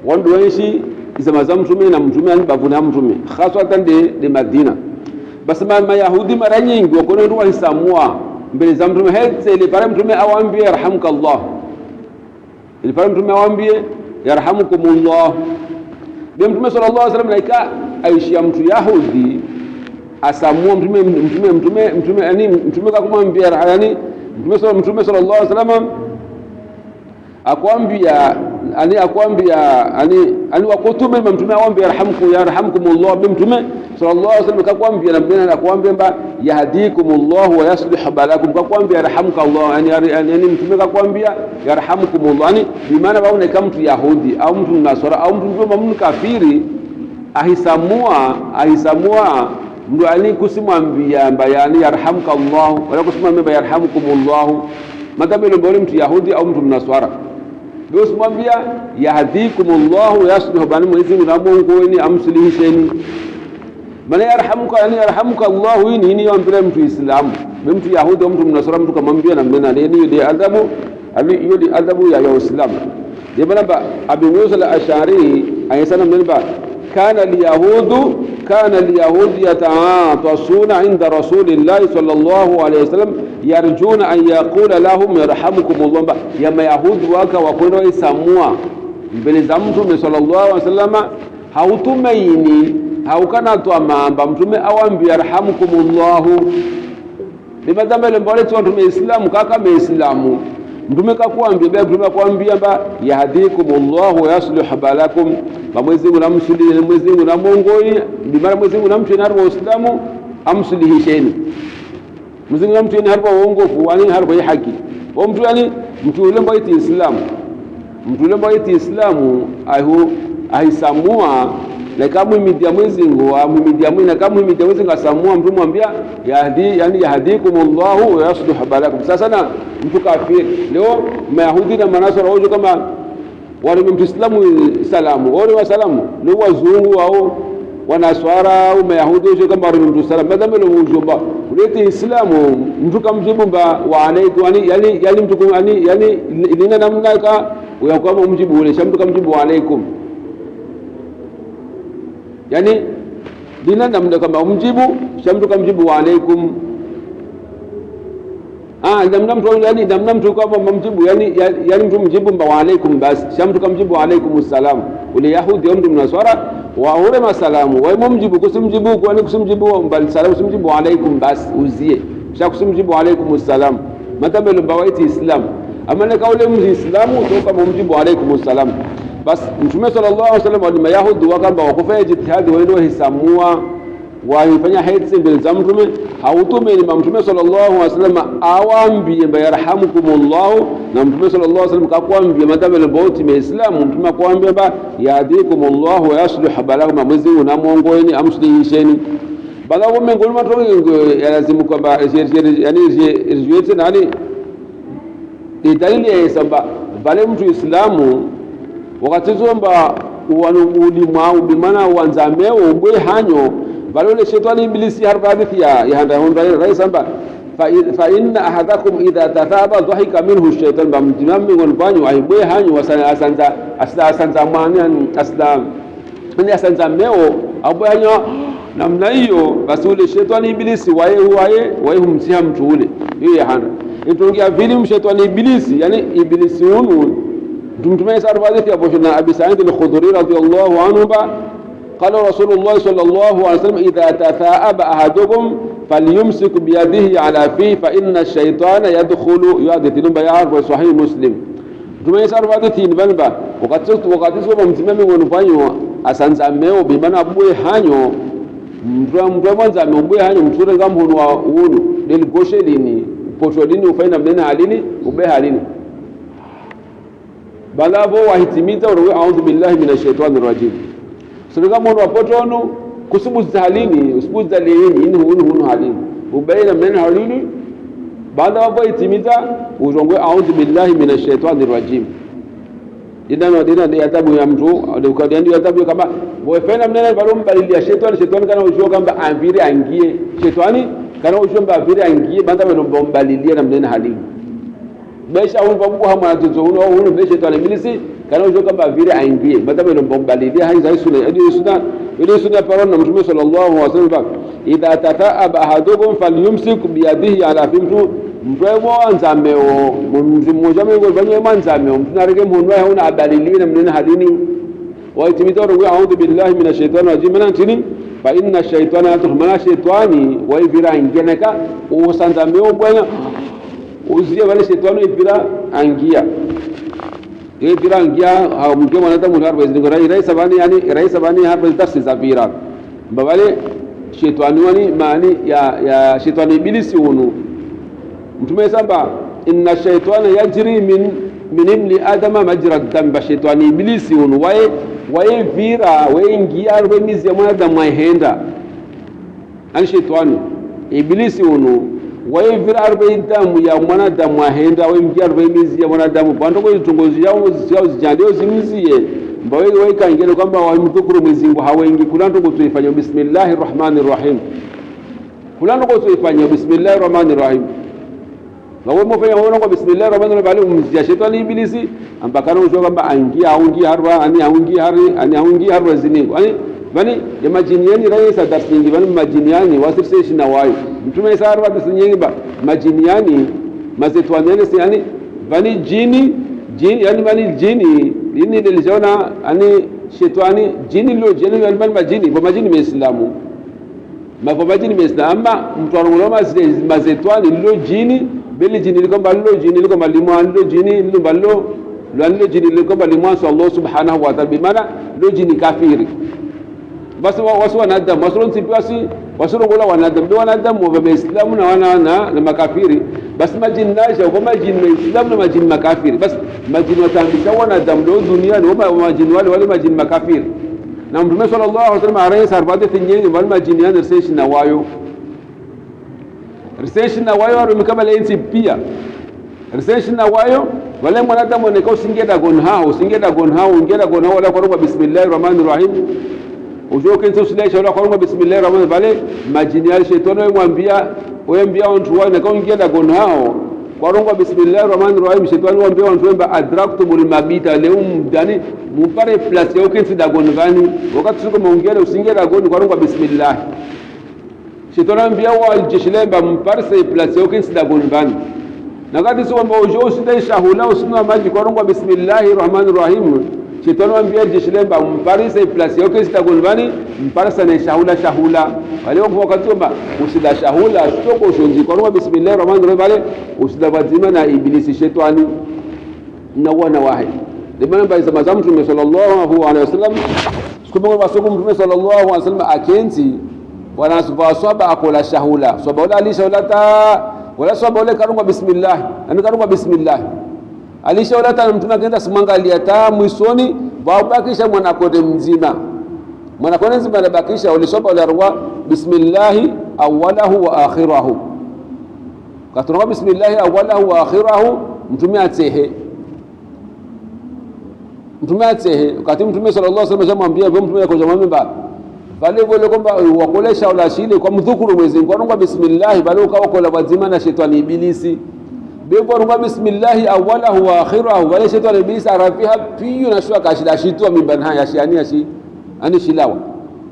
wando wenshi zama za mtume na mtume ani bavuna mtume haswatan de Madina basi mayahudi mara nyingi wako ndio walisamua mbele za mtume hete ile pale mtume awaambie yarhamka Allah ile pale mtume awaambie yarhamukumullah bi mtume sallallahu alaihi wasallam laika aishia mtu yahudi asamua mtume yani mtume kakumwambia yani mtume sallallahu alaihi wasallam akwambia ani akwambia ani wakutume mtume awambia yarhamkumullah mtume sallallahu alaihi wasallam kakwambia nabena nakwambia mba yahdikumullah wa yuslih balakum kakwambia yarhamkallah yani mtume kakwambia yarhamkumullah yani bimaana baone kama mtu yahudi au mtu nasara au mtu kafiri ahisamua mdu ani kusimwambia mba yani yarhamkallah wala kusimwambia mba yarhamkumullah madama ile mbole mtu yahudi au mtu mnaswara ndio simwambia yahdikumullah yasluhu bani Mwenyezi Mungu na Mungu ni amsulihisheni bali yarhamuka yani yarhamuka Allah ni yombele mtu Islamu mtu yahudi au mtu mnaswara mtu kamwambia na mena ni ndio adhabu hiyo ni adhabu ya Uislamu ndio baba Abu Musa al-Ash'ari ayasana mnba kana al-yahud yata'atasuna 'inda rasulillahi sallallahu alayhi wasallam yarjuna an yaqula lahum yarhamukumullah ya yahudi waka wakwenda waisamua mbele za mtume sallallahu alayhi wasallam hautumaini haukana tu amamba mtume awambia yarhamukumullah bibadama ile mbole tu mtume Islamu kaka Islamu mtume kakwambia mtume akwambia ba yahdikumullah wa yuslih balakum Mwenyezi Mungu namsuluhi Mwenyezi Mungu na mongoni bimara Mwenyezi Mungu namsheni harba Uislamu amsulihisheni Mwenyezi Mungu namsheni harba uongofu yani harba haki wa mtu yani mtu yule mbaiti Islamu ahisamua na kama imidia Mwenyezi Mungu amimidia Mwenyezi kama imidia Mwenyezi Mungu asamua mtu mwambia yahdikumullah wa yuslih balakum sasa na mtu kafiri leo mayahudi na manasara wao kama wale mtu Islamu salamu wale wa salamu ni wazungu au wanaswara au mayahudi wao kama wale mtu salamu madama leo ujomba ulete Islamu mtu kamjibu ba wa alaykum yani mtu yani lina namna ka kama mjibu ule shamtu kamjibu wa alaykum yani lina namna kama mjibu shamtu kamjibu wa alaykum namna mtu kama mjibu yani mtu mjibu wa alaykum bas shamtu kamjibu wa alaykum salam ule yahudi au mtu mnaswara wa ule masalamu wa mjibu kusimjibu kwani kusimjibu bal salamu kusimjibu wa alaykum bas uzie kusimjibu wa alaykum salam matabelo bawaiti Islam ama na kaule Muislamu toka mjibu wa alaykum salam bas mtume sallallahu alaihi wasallam wa mayahudi wakamba wakufanya jitihadi wao hisamua waifanya haiti mbele za mtume hautume ni mtume sallallahu alaihi wasallam awambie yarhamukumullah na mtume sallallahu alaihi wasallam kakwambia madama leboti Muislamu mtume akwambia ba yahdikumullah wa yuslih balakum Mwenyezi Mungu na muongoeni amsulihisheni balawo mengoni matongo yalazimu kwamba yani rijuete nani dalili ya samba bale mtu Islamu wakati zomba ulimwa bimana uanzameo ubwe hanyo balole shetani ibilisi harba hadithi ya handa honda raisamba fa inna ahadakum idha tathaba dhahika minhu ash-shaytan bamjinami gonbanyo aibwe hanyo asanza mwana asanza meo abwe hanyo namna hiyo basi ule shetani ibilisi wae humtia mtu ule hiyo handa itongia vile mshetani ibilisi yani ibilisi hunu mtume sarfa hadithi ya boshna Abi Sa'id al-Khudri radiyallahu anhu قال رسول الله صلى الله عليه وسلم إذا تثاءب أحدكم فليمسك بيده على فيه فإن الشيطان يدخل يحدث بيان وصحيح مسلم ثم يسأل بعض تنبنبا وقد سوف متمم ونفانيو asanzameo bimana abue hanyo mwanza amebue hanyo msure ngamhono wa unu deli goshe lini posho lini ufaina mnena halini ube halini balavo wahitimiza uruwe a'udhu billahi minash shaitani rajim sura mono wapotono kusubuza halini usubuza lini hunu halini ubaina mnena halini baada wapo itimiza urongwe a'udhu billahi minash shaitani rajim dina ni adhabu ya mtu ndio adhabu kama boyfriend mnene balombalia shetani kana ujio kamba anvire angie shetani kana ujio kamba anvire angie banda balombalia na mnene halini besha unva Mungu hamna tuzo uno besha shetani milisi kana ujio kamba anvire angie banda balombalia haiza sunna paron na mtume sallallahu alaihi wasallam idha tata'aba ahadukum falyumsik biyadihi ala fimtu mtwewo nzameo mmoja mwenye banye manzameo mtunareke mhunwa hauna adalilina mnena hadini wa itimitoru wa a'udhu billahi minash shaitani rajim nantini fa inna ash-shaytana yatkhumana shaytani wa ibira ingeneka usanzameo bwana uzie wale shaytani ibira angia ye pira ngia mke mwanadamu harba izingo rais bani harba darsi za pira babale shetani wani maani ya shetani ibilisi unu mtume samba inna shaytana yajri min ibni adama majra dam shetani ibilisi unu waye vira waye ngia harba mizi ya mwanadamu ahenda ani shetani ibilisi unu waye vira harba damu ya mwanadamu ahenda waye ngia harba mizi ya mwanadamu bando kwa tongozi yao zijandio zimziye mbawe waika ingene kwamba wamdhukuru Mwenyezi Mungu hawengi kulando kutuifanya bismillahir rahmanir rahim kulando kutuifanya bismillahir rahmanir rahim wawe mfanya wana kwa bismillahir rahmanir rahim umzia shetani ibilisi ambakana ujo kwamba aungi harwa ziningo ani bani ya majiniani raisa darsingi bani majiniani wasirseshi na wayo mtume sarwa darsingi ba majiniani mazetwanene si yani bani jini yani bani jini ini niliona ani shetani jini lo jini yani majini kwa majini muislamu kwa majini muislamu mtu anamwona mazetwani lo jini beli jini liko ballo jini liko malimu lo jini liko ballo lo jini liko malimu Allah subhanahu wa ta'ala bimana lo jini kafiri basi wasu wanadamu wasuru ngola wanadamu wa muislamu na makafiri basi majini nasha kwa majini muislamu na majini makafiri basi majini watambisha wanadamu do duniani wa majini wale majini makafiri na mtume sallallahu alaihi wasallam araysa arbate tinyengi wale majini yana research na wayo arumikama lensi pia research na wayo wale mwanadamu ne ko singeda gonhao ngeda gonhao wala kwa bismillahir rahmanir rahim ujoke ntusile wala kwa bismillahir rahmanir rahim majini ya shetani wembia watu wao na ngeda gonhao kwa bismillahir rahmanir rahim shetani wambia watu wemba adraktumul mabita leum dani mupare place yao kinsi da gonvani wakati tuko maongea usingeda goni kwa bismillah shetani wambia wao jishilemba mpare place yao kinsi da gonvani na kati sio kwamba ujo usinde shahula usinwa maji kwa bismillahir rahmanir rahim shetani wambia jishilemba mpare place yao kinsi da gonvani mpare sana shahula wale wakati kwamba usida shahula sitoko ushonji kwa bismillahir rahmanir rahim wale usida wazima na ibilisi shetani na wana wahi limana bai zama zamu Mtume sallallahu alaihi wasallam sikumwa wasuku Mtume sallallahu alaihi wasallam akenzi wanaswa swaba akola shahula swaba wala alishawlata wala swaba wala karunga bismillah ani karunga bismillah alishawlata na Mtume akaenda simangalia ta mwisoni babakisha mwanakode mzima anabakisha ulisoma wala ruwa bismillah awwalahu wa akhirahu katunga bismillah awwalahu wa akhirahu Mtume atehe wakati Mtume sallallahu alaihi wasallam jamwambia Mtume kwa jamwambia bale vile kwamba wakolesha wala shile kwa mdhukuru Mwenyezi Mungu kwa bismillah bale ukawa kwa lazima na shetani ibilisi bebo kwa bismillah awwalahu wa akhirahu bale shetani ibilisi arafiha piyo na shwa kashida shitua mimbana ya shiania shi ani shilawa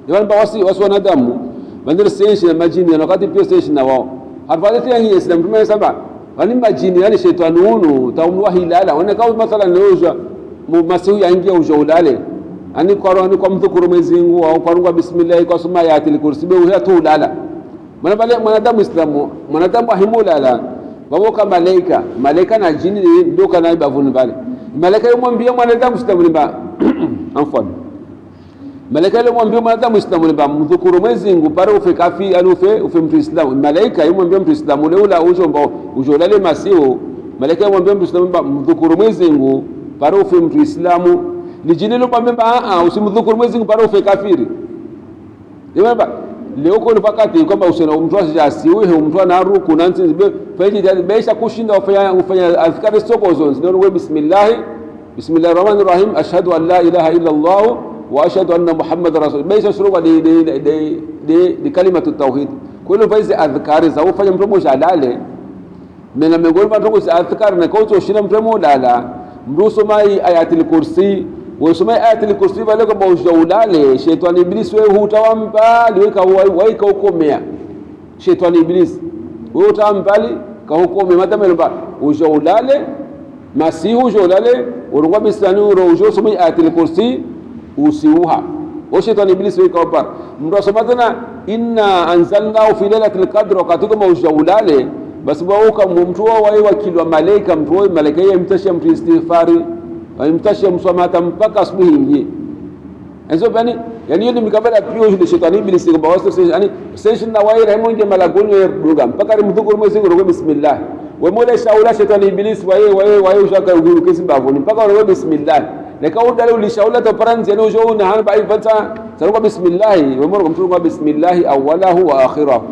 yaani wasi wanadamu bandira senshi na majini na wakati pia senshi na wao harfadati yangi Islam Mtume saba wani majini yani shetani unu taumwa hilala wana kama mathalan leo masihu yaingia ujaulale ani kwa mdhukuru Mwenyezi Mungu au kwa bismillah kwa soma ayatul kursi be huyatu ulala maana bale mwanadamu Islamu mwanadamu ahimulala waboka malaika na jini ndio kana bavuni bale malaika yomwambia mwanadamu Islamu limba amfano malaika yomwambia mwanadamu Islamu limba mdhukuru Mwenyezi Mungu pare ufikafi ufe mtu Islamu malaika yomwambia mtu Islamu leula ujaulale masihu malaika yomwambia mtu Islamu limba mdhukuru Mwenyezi Mungu parufe mtu Islamu lijinilo pambemba usimdhukuru Mwenyezi Mungu parufe kafiri yeba leo kwa wakati kwamba usena mtu asiwe mtu ana ruku na nzi faiji baisha kushinda ufanya azkari soko zonzi ndio we bismillahir rahmanir rahim ashhadu an la ilaha illa Allah wa ashhadu anna muhammadar rasul baisha shuruba di kalimatu tauhid kwa hiyo faisi azkari za ufanya mtu mmoja alale mena mengoni mtu azkari na kwa ushina mtu mmoja mrusomai ayatul kursi wasomai ayatul kursi bale kwa ujaulale shetani ibilisi wewe hutawamba liweka waika hukomea shetani ibilisi wewe utambali ka hukome madamelo ujaulale masihu ujaulale urungwa bisani urojosomai ayatul kursi usiuha shetani ibilisi wewe kwa mrusoma tena inna anzalnahu fi lailatul qadr wakati kama ujaulale basi wauka mtu wao wakili wa malaika mtu wao malaika yeye mtasha mtu istighfari mtashia mswamata mpaka asubuhi ingie. Enzo yani yoni mikabala pio ile shetani ibilisi kwa waso yani session na waira hemonge malagoni ya duga mpaka rimdhukuru mwezi ngo bismillah we mola shaula shetani ibilisi wae ushaka ugiru kesi bavuni mpaka ngo bismillah na kauda ule shaula to paranzi yani ujo na hana bai fata saruka bismillah we mola kumturu bismillah awwalahu wa akhirahu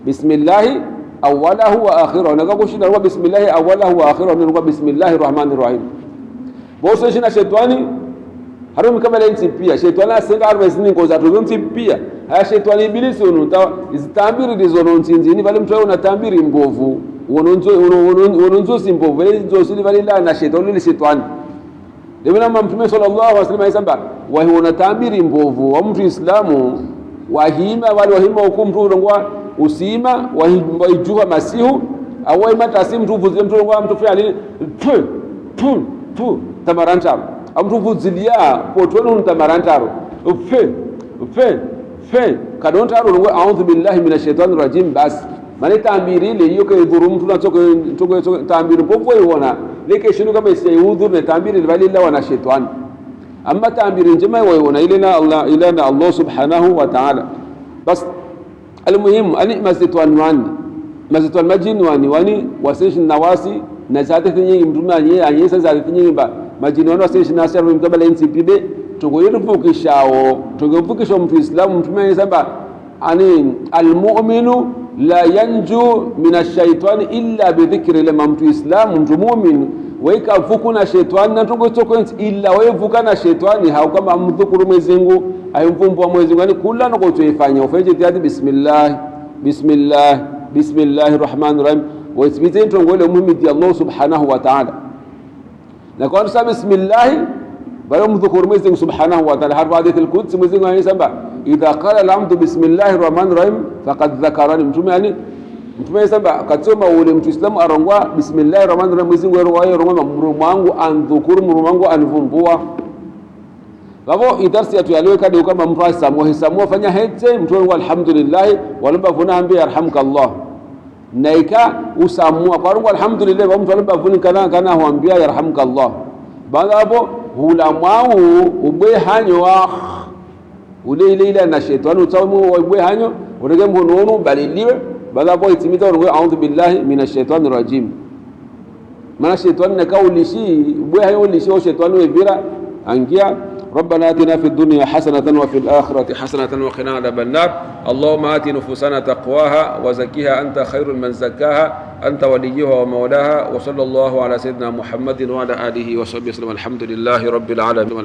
bismillah awwalahu wa akhirahu na kakushinda ngo bismillah awwalahu wa akhirahu ngo bismillahir rahmanir rahim boso shina shetani harum kama lenzi pia shetani asenga arwezini ngoza tuzonzi pia haya shetani ibilisi unuta izitambiri dizononzinzini vale mtu unatambiri mbovu unonzo simbovu vale zosili vale la na shetani demena mtume sallallahu alaihi wasallam ayisamba wa unatambiri mbovu wa mtu islamu wahima wale wahima hukumu urongwa usima waijuha masihu awai matasi mtu vuzi mtu urongwa mtu fanya tamaranta amtu vuzilia potwenu ntamarantaro fe kadontaro ngo a'udhu billahi minash shaitani rajim bas mane tambiri ile hiyo ke dhuru mtu na toko tambiri popo iona leke shinu kama isiyudhur na tambiri balilla wana shaitani amma tambiri njema iona ile na Allah subhanahu wa ta'ala bas almuhim ani mazitwan majin wani wasish nawasi na zate nyingi mtu anye sasa zate nyingi ba majini wana sisi na sasa mkabala NCPB tungoyiruvukishao tungevukisha mtu Islamu mtume samba ani almu'minu la yanju minashaitani illa bidhikri lama mtu Islamu mtu mu'min waika vuku na shaitani na tungotoko illa wevuka na shaitani hau kama mdhukuru Mwenyezi Mungu ayumvumbwa Mwenyezi Mungu yani kula na kutoifanya ufanye tiadi bismillahir rahmanir rahim wa isbite tungole muhimidi Allah subhanahu wa ta'ala na kwa sababu bismillah bali mdhukuru Mwenyezi Mungu subhanahu wa ta'ala harfu hadith al-quds Mwenyezi Mungu anasema idha qala al-abdu bismillahir rahmanir rahim faqad dhakarani mtume yani mtume anasema katsoma ule mtu Islamu arongwa bismillahir rahmanir rahim Mwenyezi Mungu arongwa mrumu wangu andhukuru mrumu wangu anivumbua babo idarsi atu yaliyo kadi kama mtu asamwa fanya hete mtu wangu alhamdulillah walamba vuna ambi yarhamukallah naika usamua kwa rungu alhamdulillah wa mtu alibavuni kana huambia yarhamukallah baada hapo hula mwau ubwe hanyo wa ule ile na shetani utamu ubwe hanyo urege mhonono baliliwe baada hapo itimita urungu a'udhu billahi minash shaitani rajim maana shetani nakaulishi ubwe hanyo ulishi wa shetani wevira angia ربنا آتنا في الدنيا حسنة وفي الآخرة حسنة وقنا عذاب النار اللهم آت نفوسنا تقواها وزكيها أنت خير من زكاها أنت وليها ومولاها وصلى الله على سيدنا محمد وعلى آله وصحبه وسلم الحمد لله رب العالمين